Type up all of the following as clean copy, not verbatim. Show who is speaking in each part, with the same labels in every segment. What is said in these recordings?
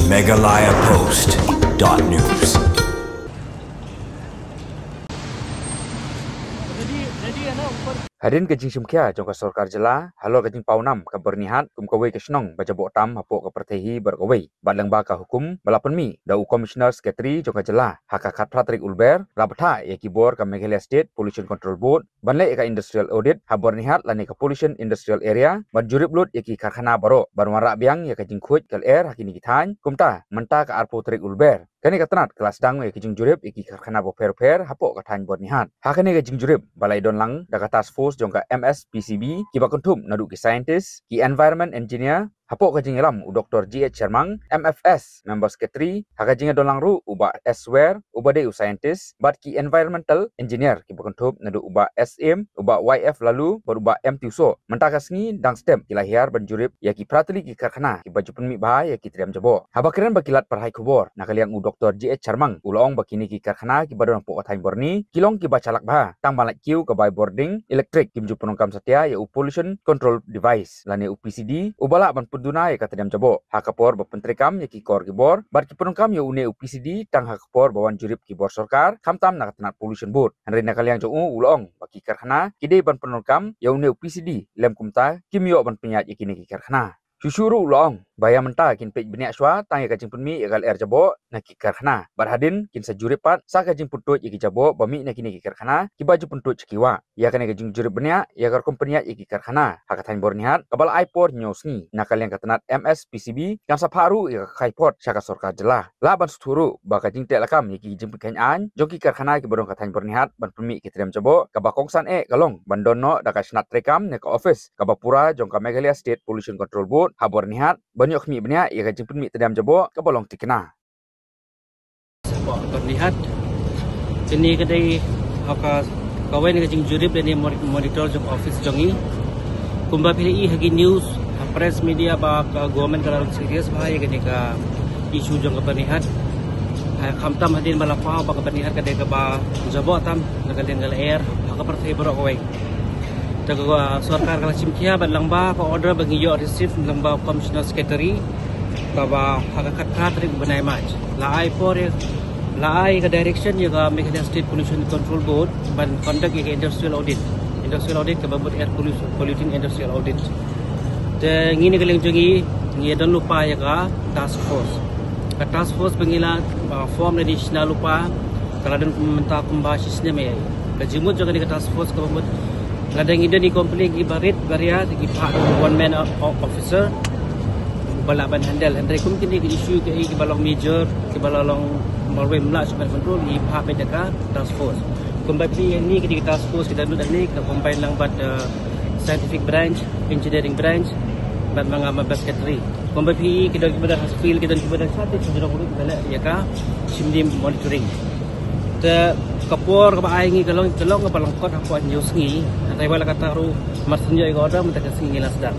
Speaker 1: megalayapost.news.
Speaker 2: Hadin kajing simkia jong ka sarkar jela halo kajing paunam ka bernihat kum kawai ka snong baca botam hapo ka pertehi berkawai badlang ba ka hukum balapan mi da commissioner secretary jong ka jela hakakat Patrick Ulber rabtha ya kibor ka Meghalaya State Pollution Control Board banle ka industrial audit ha bernihat lani ka pollution industrial area banjurip lut ya ki karkhana baro barwara biang ya kajing khuj kal air hakini kithan kumta menta ka arpo Patrick Ulber kani katanat kelas dang ya kajing jurip ya ki karkhana bo per hapo ka than bernihat hakani kajing jurip balai don lang da ka task force jong ka MSPCB kiba kuntum nadu ki scientist ki environment engineer hapo kajing ram u Dr. GH Sharmang MFS member secretary hakajing dolang ru uba Sware uba de scientist but ki environmental engineer kiba kuntum nadu uba SM uba YF lalu beruba M Tuso mentakasngi dang stem kilahir banjurip ya ki pratli ki karkhana ki baju penmi bah ya ki triam jabo habakren bakilat parhai kubor nakaliang u Dr. GH Sharmang ulong bakini ki karkhana ki badon po katain borni kilong ki bacalak bah tang balak kiu ka by boarding electric kimju penungkam setia ya pollution control device lane UPCD ubala ban puduna ya kata diam jabo hakapor bapentrikam ya ki kor kibor bar ki penungkam ya une UPCD tang hakapor bawan jurip kibor sarkar kamtam nak tanat pollution board henry nakaliang jo ulong baki karkhana kide ban penungkam ya une UPCD lem kumta kimyo ban penyat ya kini ki karkhana Susuru ulong bayam menta kin pej beniak shwa tang ya kajing punmi ya gal air jabo na ki karkhana barhadin kin sajurip pat sa kajing puntut ya ki jabo bami na kini ki karkhana ki baju puntut cekiwa ya kane kajing jurip beniak ya gar kompenia ya ki karkhana hakathain bornihat kabal aipor nyosni nakal yang katanat MSPCB kan sapharu ya khaipot syaka sarkar jelah laban suturu ba kajing tek lakam ya ki jing pekan an joki karkhana ki bodong kathain bornihat ban punmi ki triam jabo kabakongsan kalong bandono da ka snat trekam ne ka office kabapura jong ka Meghalaya State Pollution Control Board habor nihat banyak mi benya ya kajing penmi tedam jabo ka bolong tikna
Speaker 3: sebab terlihat ini kedai haka kawai ni kajing jurip dan monitor jong office jongi kumba pilih hagi news press media ba government kalau serius bahaya kini ka isu jong kepernihat kamtam hadin balapa ba kepernihat kedai ka ba jabo tam nakalin gal air haka pertai borok kawai Jaga sarkar kalau simkia bat langba ko order bagi yo receive langba commissioner secretary baba hakakat Patrick benai maj la ai ka direction yo ka Meghalaya State Pollution Control Board ban conduct industrial audit ke babut air polluting industrial audit te ngini keleng jongi ngi dan lupa ya ka task force pengila form additional lupa kalau dan menta kumbasisnya me kajimut juga di task force ke babut kadang ida ni komplain ki barit baria ki pak one man officer balaban handle Henry kum kini ki issue ki balong major ki balong malwe mla super control ki pak bedaka task force kumbapi ni ki task force kita duduk ni ke combine lang bat scientific branch engineering branch bat mga secretary kumbapi kita kepada hasil kita kepada satu sudah kulit bala ya ka simdim monitoring te kapor ka baay ngi kalong ka balangkot hapo news ngi atay wala kataru masunyo ay order mata kasi ngi lasda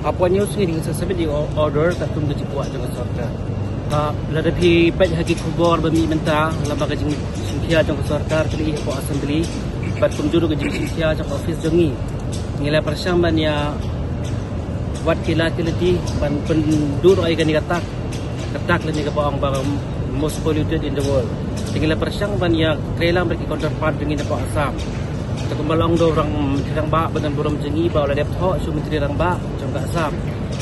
Speaker 3: hapo news ngi ding sasabi di order tatum di kuat dengan sarkar lada pi paj hagi kubor bami menta laba ka jing simkia jong sarkar kali hapo assembly bat kumjuru ka jing simkia jong office jongi ngila persang ban ya wat kilati ban pendur ay gani katak lani ka paang ba most polluted in the world tinggal persang ban ya krelang berki counterpart dengan apa asam takumbalong do orang tirang ba badan buram jengi ba ola dep tho su menteri rang ba jong ka asam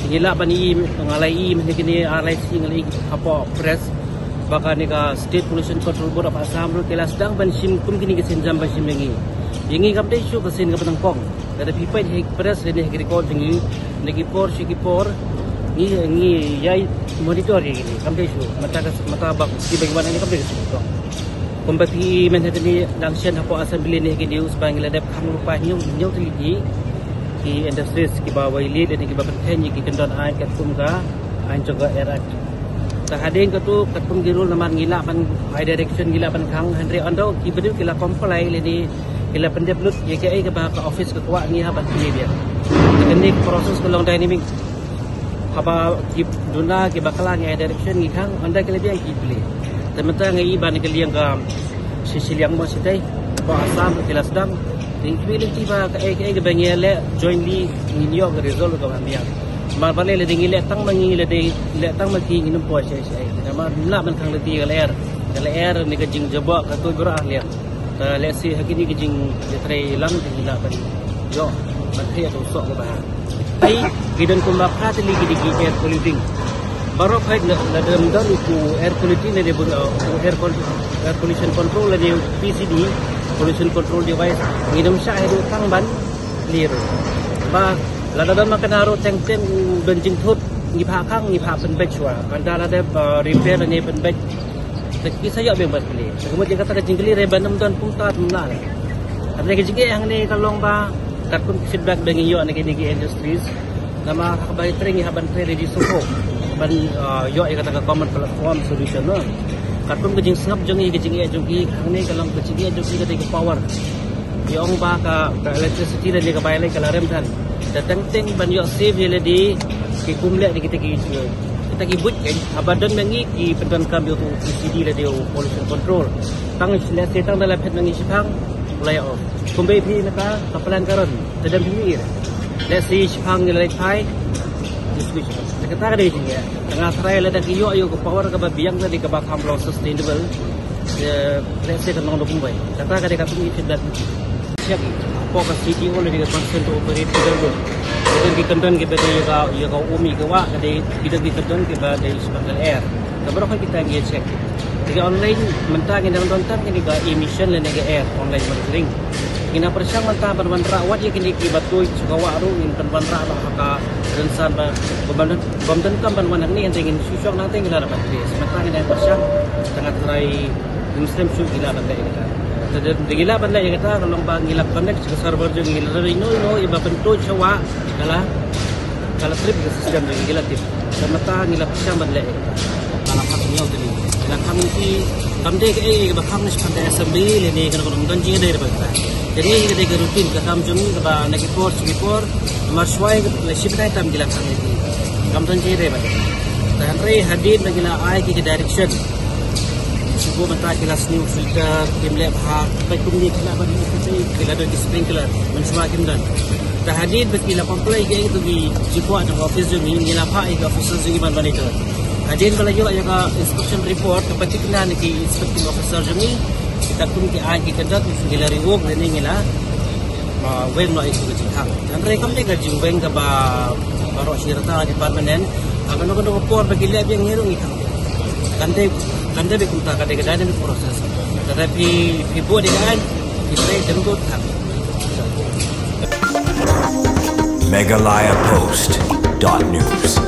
Speaker 3: tinggal ban i ngalai meni kini RIC ngalai apa press baka ni ka state pollution control board apa asam ru kelas dang ban sim kum kini kesin jam ba sim yengi kam dei su kesin ka batang pong ada pipai he press ni record jengi negi por ni yai monitor ini kamde su mata bak si bagaimana ni kamde su kumbapi menhadini dangshan hapo assembly ni ki news bangla dep kham lupa nyung tili ki industries ki bawai lead ni ki bapen ki kendon ai kat kumga ai juga era ta hadeng ka tu katung girul naman ngila pan high direction ngila pan khang Henry ondo ki bedu kila comply le ni kila pendeplut ye ke ka office ka kwa ni ha ban ni dia teknik proses kelong dynamic apa ki duna ki bakala ngai direction ngi khang anda ke lebih ki beli temata ngai ban ke liang ka sisiliang mo sitai ba asam kelas dang tinggi tiba ke bangele jointly nginyo ke result ka ambiang Smart balik le dingi le tang mangi le tang maki nginum po sai nama la man thang le ti le air ni ka jing jaba ka tu bra le le si hakini ka jing le tre lang ti la ban yo man thia to so ba ai gidan ko ma phat li gi air polluting baru kai la dam dan ku air polluting le bu air pollution control le PCD pollution control device ngidam sya edu tang ban clear ba la dam makan haro teng benjing thut ngi pha khang ngi pha pen bech wa kan da da repair ni pen bech tapi saya yang beli. Kemudian kata jingkli reban 6 tahun pun tak menang. Ada ke jingkli yang ni kalong ba takun feedback dengan yo ni ke industries. Nama kabai training haban trade di suko. Ban yo kata common platform solution no. Katun ke jing sngap jongi ke jingki yang ni kalong ke jingki jongi ke power. Yo ong ba ka electricity le ke bai le kalarem than. Datang teng ban yo save le di ke kumle di kita kita gibut kan abadan mengi ki pendan kami tu PCD le dia pollution control tang sila setang dalam pet mengi sipang mulai off kumbe pi naka kapalan karon sedang pinggir let's see sipang ni lai thai switch kata ada di sini ya tengah serai le dak yo yo ke power ke biang tadi ke bakam low sustainable let's say kanong kumbai kata kada ka tungi feedback siap pokok CTO le dia concern to operate dulu dan dikendan ke pada ya ka umi ke wa kada tidak dikendan ke pada sebagai air keberapa kita ngi check jadi online mentang yang dalam tonton ini ga emission le nega air online monitoring ina persang mentah ban rawat ya kini ki batui sukawa ru in ban ra ka rensan ba bomdan kam ban wan ni yang ingin susok nanti gila dapat tres mentang ini persang sangat rai muslim su gila dapat kita jadi gila bandai yang kata kalau bang gila connect ke server je gila no iba bentuk cawa kalau trip ke sistem je gila tip semata gila pisang bandai kalau kami ni tu ni dan kami ni kami ke bakam ni sepantai assembly ni kalau orang janji ada berapa jadi kita rutin ke kami jumi ke ba nak report maswai ke ship naik tam gila kami ni kami janji ada berapa dan rei hadir gila ai ke direction Suku mata kelas new filter, kimlek hak, baik kumni kena bagi kita kena ada sprinkler, mensuakin dan. Tahadir berkila komplai ke itu di jipua dengan office jumi, ni lapa ke officer jumi ban itu. Hadir kalau juga ada inspection report, kepada kita ni ke inspecting officer jumi, kita pun ke ai kita dah gila reward ni gila, weng lo itu kecihang. Dan mereka ni kerja weng ke baru syirata department, akan nak report bagi lab yang ngiru itu. Kanda bikunta kadang-kadang ada proses. Tetapi ibu dengan kita jemput kami.
Speaker 1: Megalayapost.news